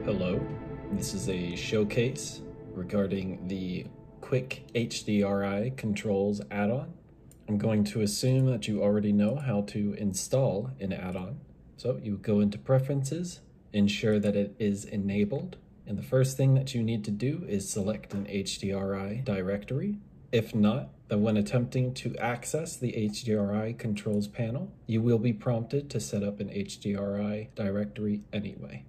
Hello, this is a showcase regarding the QuickHDRI Controls add-on. I'm going to assume that you already know how to install an add-on. So you go into Preferences, ensure that it is enabled, and the first thing that you need to do is select an HDRI directory. If not, then when attempting to access the HDRI Controls panel, you will be prompted to set up an HDRI directory anyway.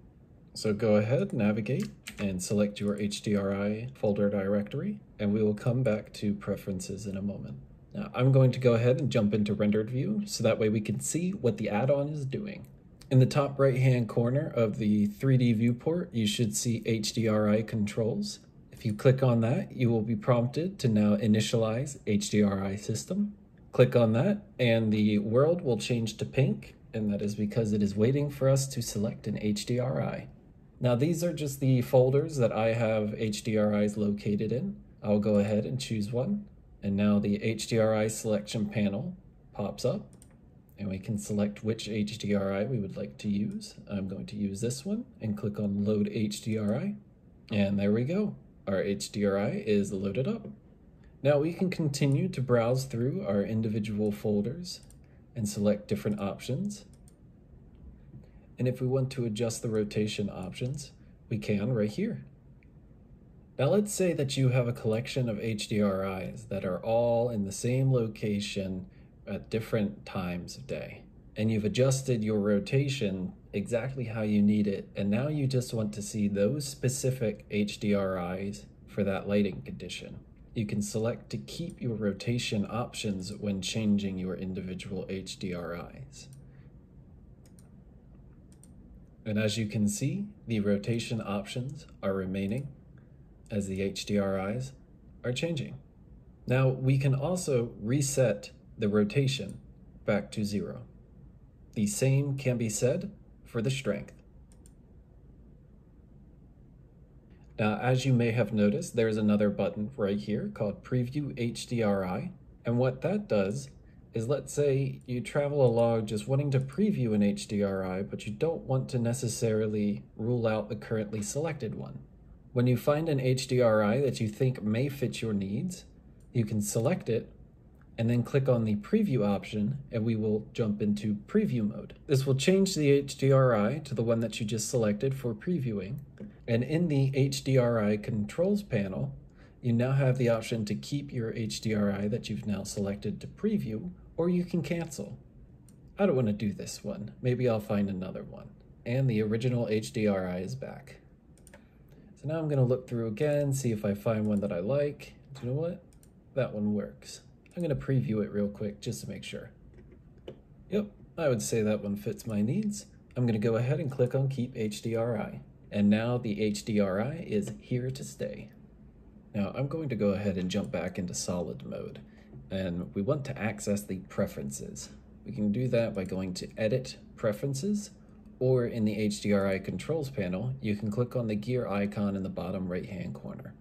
So go ahead, navigate, and select your HDRI folder directory, and we will come back to Preferences in a moment. Now, I'm going to go ahead and jump into rendered view, so that way we can see what the add-on is doing. In the top right-hand corner of the 3D viewport, you should see HDRI Controls. If you click on that, you will be prompted to now initialize HDRI system. Click on that, and the world will change to pink, and that is because it is waiting for us to select an HDRI. Now these are just the folders that I have HDRIs located in. I'll go ahead and choose one. And now the HDRI selection panel pops up and we can select which HDRI we would like to use. I'm going to use this one and click on Load HDRI. And there we go. Our HDRI is loaded up. Now we can continue to browse through our individual folders and select different options. And if we want to adjust the rotation options, we can right here. Now let's say that you have a collection of HDRIs that are all in the same location at different times of day. And you've adjusted your rotation exactly how you need it, and now you just want to see those specific HDRIs for that lighting condition. You can select to keep your rotation options when changing your individual HDRIs. And as you can see, the rotation options are remaining as the HDRIs are changing. Now we can also reset the rotation back to 0. The same can be said for the strength. Now, as you may have noticed, there's another button right here called Preview HDRI. And what that does is, let's say you travel along just wanting to preview an HDRI, but you don't want to necessarily rule out the currently selected one. When you find an HDRI that you think may fit your needs, you can select it and then click on the preview option, and we will jump into preview mode. This will change the HDRI to the one that you just selected for previewing. And in the HDRI controls panel, you now have the option to keep your HDRI that you've now selected to preview, or you can cancel. I don't want to do this one. Maybe I'll find another one. And the original HDRI is back. So now I'm going to look through again, see if I find one that I like. Do you know what? That one works. I'm going to preview it real quick just to make sure. Yep, I would say that one fits my needs. I'm going to go ahead and click on Keep HDRI. And now the HDRI is here to stay. Now I'm going to go ahead and jump back into solid mode, and we want to access the preferences. We can do that by going to Edit Preferences, or in the HDRI Controls panel, you can click on the gear icon in the bottom right-hand corner.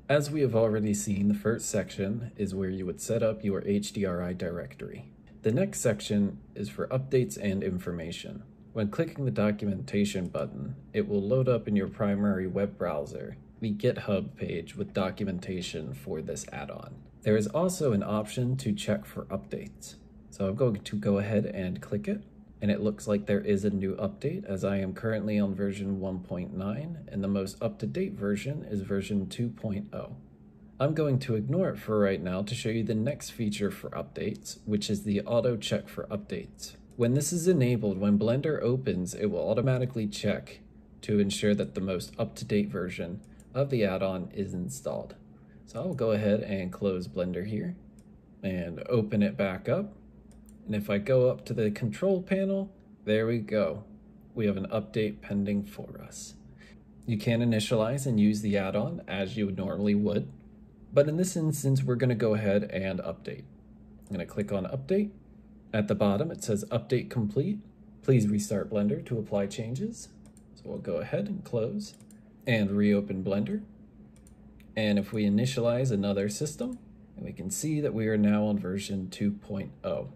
As we have already seen, the first section is where you would set up your HDRI directory. The next section is for updates and information. When clicking the documentation button, it will load up in your primary web browser the GitHub page with documentation for this add-on. There is also an option to check for updates. So I'm going to go ahead and click it, and it looks like there is a new update, as I am currently on version 1.9, and the most up-to-date version is version 2.0. I'm going to ignore it for right now to show you the next feature for updates, which is the auto check for updates. When this is enabled, when Blender opens, it will automatically check to ensure that the most up-to-date version of the add-on is installed. So I'll go ahead and close Blender here and open it back up. And if I go up to the control panel, there we go. We have an update pending for us. You can initialize and use the add-on as you normally would, but in this instance, we're going to go ahead and update. I'm going to click on Update. At the bottom, it says Update Complete. Please restart Blender to apply changes. So we'll go ahead and close and reopen Blender. And if we initialize another system, we can see that we are now on version 2.0.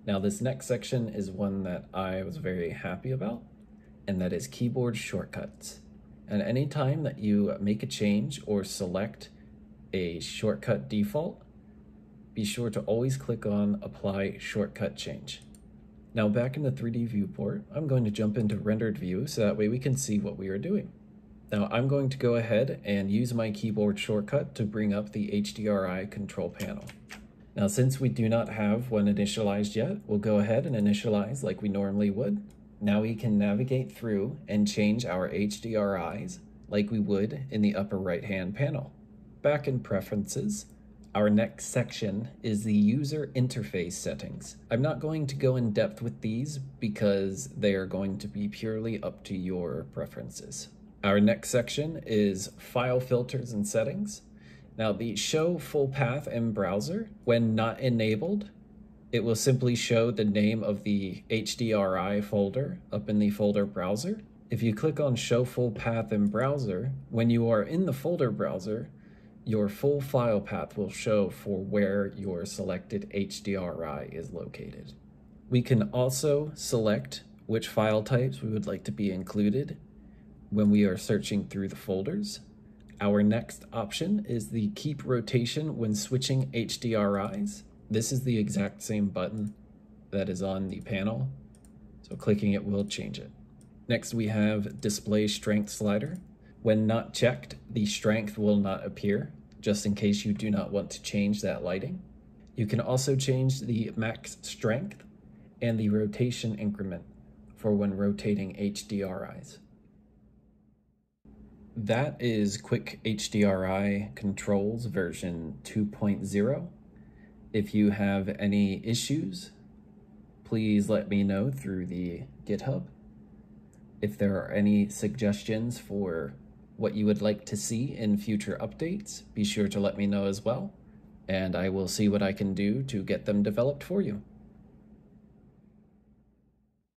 Now this next section is one that I was very happy about, and that is keyboard shortcuts. And anytime that you make a change or select a shortcut default, be sure to always click on Apply Shortcut Change. Now back in the 3D viewport, I'm going to jump into rendered view so that way we can see what we are doing. Now I'm going to go ahead and use my keyboard shortcut to bring up the HDRI control panel. Now since we do not have one initialized yet, we'll go ahead and initialize like we normally would. Now we can navigate through and change our HDRIs like we would in the upper right hand panel. Back in Preferences, our next section is the user interface settings. I'm not going to go in depth with these because they are going to be purely up to your preferences. Our next section is file filters and settings. Now the show full path in browser, when not enabled, it will simply show the name of the HDRI folder up in the folder browser. If you click on show full path in browser, when you are in the folder browser, your full file path will show for where your selected HDRI is located. We can also select which file types we would like to be included when we are searching through the folders. Our next option is the keep rotation when switching HDRIs. This is the exact same button that is on the panel, so clicking it will change it. Next we have display strength slider. When not checked, the strength will not appear, just in case you do not want to change that lighting. You can also change the max strength and the rotation increment for when rotating HDRIs. That is QuickHDRI Controls version 2.0. If you have any issues, please let me know through the GitHub. If there are any suggestions for what you would like to see in future updates, be sure to let me know as well, and I will see what I can do to get them developed for you.